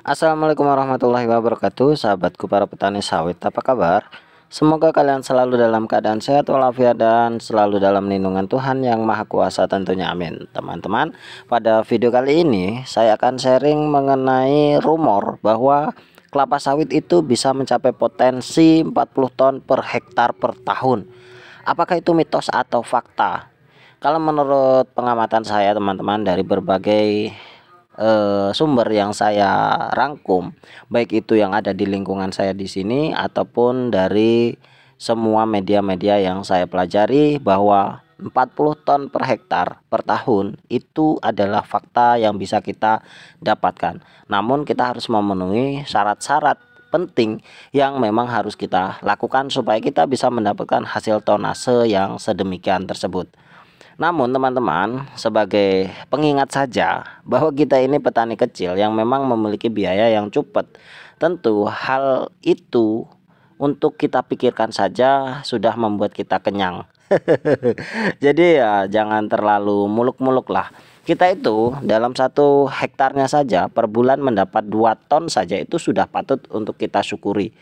Assalamualaikum warahmatullahi wabarakatuh, sahabatku para petani sawit, apa kabar? Semoga kalian selalu dalam keadaan sehat walafiat dan selalu dalam lindungan Tuhan yang Maha Kuasa tentunya, amin. Teman-teman, pada video kali ini saya akan sharing mengenai rumor bahwa kelapa sawit itu bisa mencapai potensi 40 ton per hektar per tahun. Apakah itu mitos atau fakta? Kalau menurut pengamatan saya teman-teman, dari berbagai sumber yang saya rangkum, baik itu yang ada di lingkungan saya di sini ataupun dari semua media-media yang saya pelajari, bahwa 40 ton per hektar per tahun itu adalah fakta yang bisa kita dapatkan. Namun kita harus memenuhi syarat-syarat penting yang memang harus kita lakukan supaya kita bisa mendapatkan hasil tonase yang sedemikian tersebut. Namun teman-teman, sebagai pengingat saja bahwa kita ini petani kecil yang memang memiliki biaya yang cepat. Tentu hal itu untuk kita pikirkan saja sudah membuat kita kenyang. Jadi ya jangan terlalu muluk-muluk lah. Kita itu dalam 1 hektarnya saja per bulan mendapat 2 ton saja, itu sudah patut untuk kita syukuri.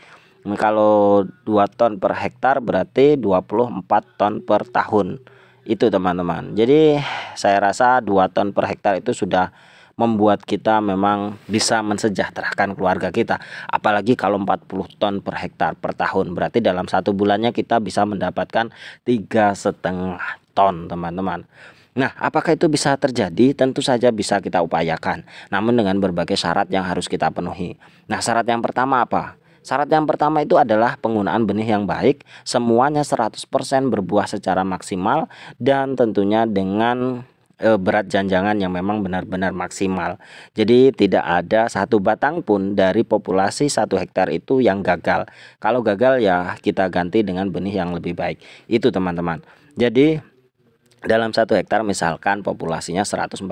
Kalau 2 ton per hektar berarti 24 ton per tahun. Itu teman-teman. Jadi saya rasa 2 ton per hektar itu sudah membuat kita memang bisa mensejahterakan keluarga kita. Apalagi kalau 40 ton per hektar per tahun, berarti dalam 1 bulannya kita bisa mendapatkan 3,5 ton teman-teman. Nah, apakah itu bisa terjadi? Tentu saja bisa kita upayakan, namun dengan berbagai syarat yang harus kita penuhi. Nah, syarat yang pertama apa? Syarat yang pertama itu adalah penggunaan benih yang baik, semuanya 100% berbuah secara maksimal, dan tentunya dengan berat janjangan yang memang benar-benar maksimal. Jadi tidak ada 1 batang pun dari populasi 1 hektar itu yang gagal. Kalau gagal ya kita ganti dengan benih yang lebih baik. Itu teman-teman. Jadi dalam 1 hektar misalkan populasinya 143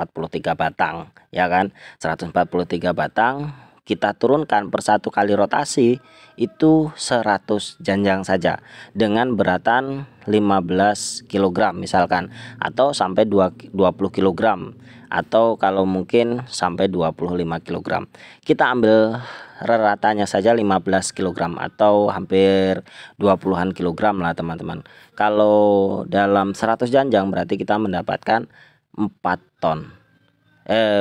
batang, ya kan? 143 batang kita turunkan per 1 kali rotasi itu 100 janjang saja dengan beratan 15 kg misalkan, atau sampai 20 kg, atau kalau mungkin sampai 25 kg. Kita ambil rata-ratanya saja 15 kg atau hampir 20-an kilogram lah teman-teman. Kalau dalam 100 janjang berarti kita mendapatkan 4 ton.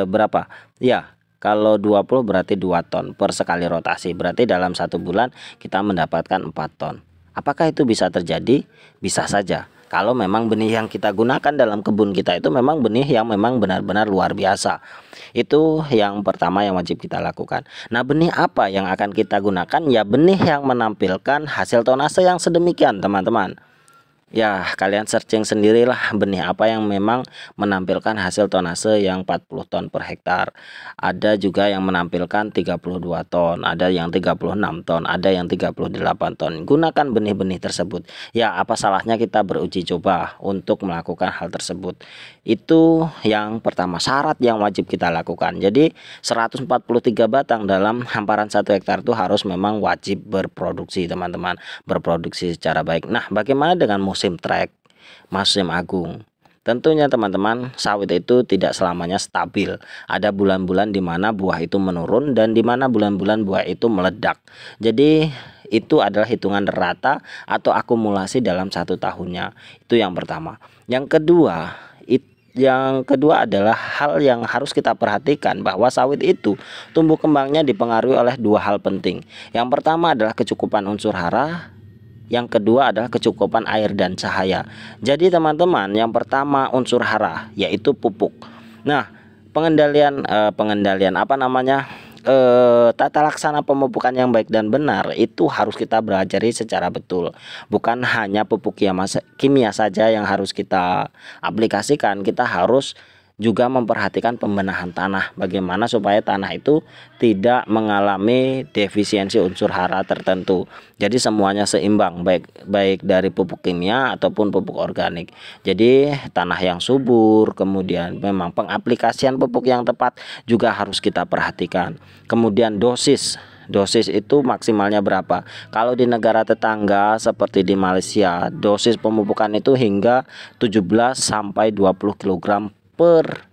Berapa? Ya, kalau 20 berarti 2 ton per sekali rotasi. Berarti dalam 1 bulan kita mendapatkan 4 ton. Apakah itu bisa terjadi? Bisa saja. Kalau memang benih yang kita gunakan dalam kebun kita itu memang benih yang memang benar-benar luar biasa. Itu yang pertama yang wajib kita lakukan. Nah, benih apa yang akan kita gunakan? Ya, benih yang menampilkan hasil tonase yang sedemikian teman-teman. Ya, kalian searching sendirilah benih apa yang memang menampilkan hasil tonase yang 40 ton per hektar. Ada juga yang menampilkan 32 ton, ada yang 36 ton, ada yang 38 ton. Gunakan benih-benih tersebut. Ya, apa salahnya kita beruji coba untuk melakukan hal tersebut. Itu yang pertama, syarat yang wajib kita lakukan. Jadi 143 batang dalam hamparan 1 hektar itu harus memang wajib berproduksi teman-teman, berproduksi secara baik. Nah, bagaimana dengan musim trek, musim agung? Tentunya teman-teman, sawit itu tidak selamanya stabil. Ada bulan-bulan di mana buah itu menurun dan di mana bulan-bulan buah itu meledak. Jadi itu adalah hitungan rata atau akumulasi dalam 1 tahunnya. Itu yang pertama. Yang kedua adalah hal yang harus kita perhatikan, bahwa sawit itu tumbuh kembangnya dipengaruhi oleh 2 hal penting. Yang pertama adalah kecukupan unsur hara, yang kedua adalah kecukupan air dan cahaya. Jadi teman-teman, yang pertama unsur hara yaitu pupuk. Nah, pengendalian apa namanya? Tata laksana pemupukan yang baik dan benar itu harus kita pelajari secara betul. Bukan hanya pupuk kimia saja yang harus kita aplikasikan, kita harus juga memperhatikan pembenahan tanah, bagaimana supaya tanah itu tidak mengalami defisiensi unsur hara tertentu. Jadi semuanya seimbang, baik dari pupuk kimia ataupun pupuk organik. Jadi tanah yang subur, kemudian memang pengaplikasian pupuk yang tepat juga harus kita perhatikan. Kemudian dosis itu maksimalnya berapa? Kalau di negara tetangga seperti di Malaysia, dosis pemupukan itu hingga 17 sampai 20 kg per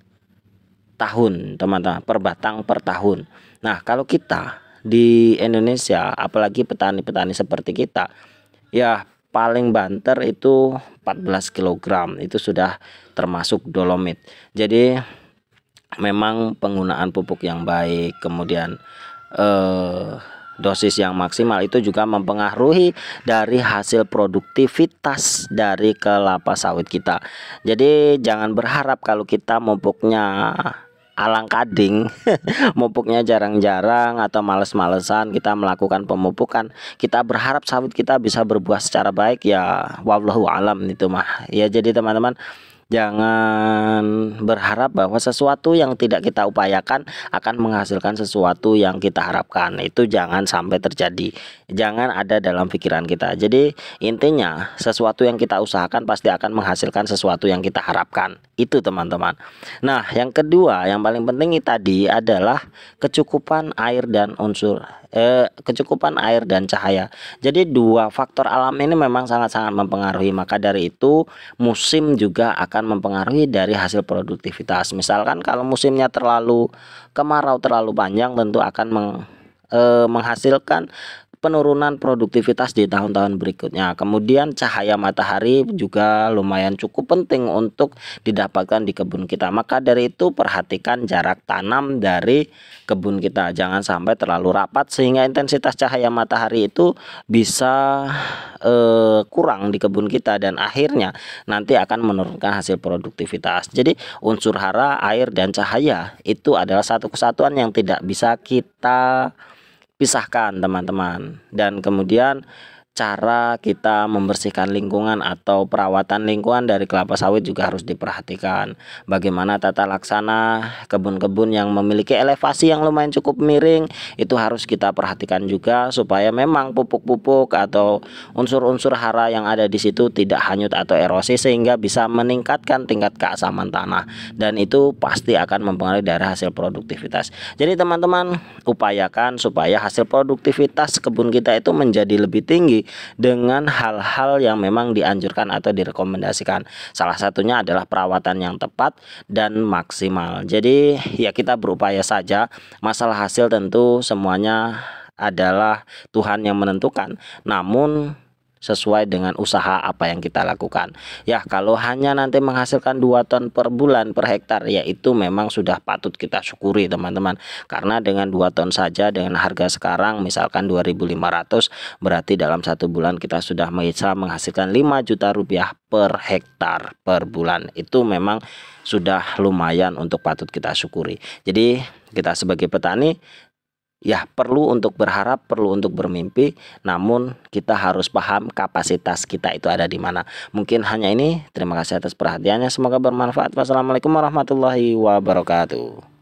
tahun teman-teman, per batang per tahun. Nah kalau kita di Indonesia apalagi petani-petani seperti kita ya paling banter itu 14 kilogram itu sudah termasuk dolomit. Jadi memang penggunaan pupuk yang baik, kemudian dosis yang maksimal itu juga mempengaruhi dari hasil produktivitas dari kelapa sawit kita. Jadi jangan berharap kalau kita pupuknya alang kading mupuknya jarang-jarang atau males-malesan kita melakukan pemupukan, kita berharap sawit kita bisa berbuah secara baik, ya wallahu alam itu mah ya. Jadi teman-teman jangan berharap bahwa sesuatu yang tidak kita upayakan akan menghasilkan sesuatu yang kita harapkan. Itu jangan sampai terjadi, jangan ada dalam pikiran kita. Jadi intinya sesuatu yang kita usahakan pasti akan menghasilkan sesuatu yang kita harapkan, itu teman-teman. Nah yang kedua yang paling penting tadi adalah kecukupan air dan kecukupan air dan cahaya. Jadi dua faktor alam ini memang sangat-sangat mempengaruhi. Maka dari itu musim juga akan mempengaruhi dari hasil produktivitas. Misalkan kalau musimnya terlalu kemarau terlalu panjang tentu akan menghasilkan penurunan produktivitas di tahun-tahun berikutnya. Kemudian cahaya matahari juga lumayan cukup penting untuk didapatkan di kebun kita. Maka dari itu perhatikan jarak tanam dari kebun kita, jangan sampai terlalu rapat sehingga intensitas cahaya matahari itu bisa kurang di kebun kita dan akhirnya nanti akan menurunkan hasil produktivitas. Jadi unsur hara, air dan cahaya itu adalah satu kesatuan yang tidak bisa kita pisahkan teman-teman. Dan kemudian cara kita membersihkan lingkungan atau perawatan lingkungan dari kelapa sawit juga harus diperhatikan. Bagaimana tata laksana kebun-kebun yang memiliki elevasi yang lumayan cukup miring itu harus kita perhatikan juga supaya memang pupuk-pupuk atau unsur-unsur hara yang ada di situ tidak hanyut atau erosi sehingga bisa meningkatkan tingkat keasaman tanah, dan itu pasti akan mempengaruhi dari hasil produktivitas. Jadi teman-teman upayakan supaya hasil produktivitas kebun kita itu menjadi lebih tinggi dengan hal-hal yang memang dianjurkan atau direkomendasikan. Salah satunya adalah perawatan yang tepat dan maksimal. Jadi ya kita berupaya saja. Masalah hasil tentu semuanya adalah Tuhan yang menentukan, namun sesuai dengan usaha apa yang kita lakukan. Ya kalau hanya nanti menghasilkan 2 ton per bulan per hektar, ya itu memang sudah patut kita syukuri teman-teman. Karena dengan 2 ton saja dengan harga sekarang misalkan 2.500, berarti dalam 1 bulan kita sudah bisa menghasilkan 5 juta rupiah per hektar per bulan. Itu memang sudah lumayan untuk patut kita syukuri. Jadi kita sebagai petani ya perlu untuk berharap, perlu untuk bermimpi, namun kita harus paham kapasitas kita itu ada di mana. Mungkin hanya ini. Terima kasih atas perhatiannya, semoga bermanfaat. Wassalamualaikum warahmatullahi wabarakatuh.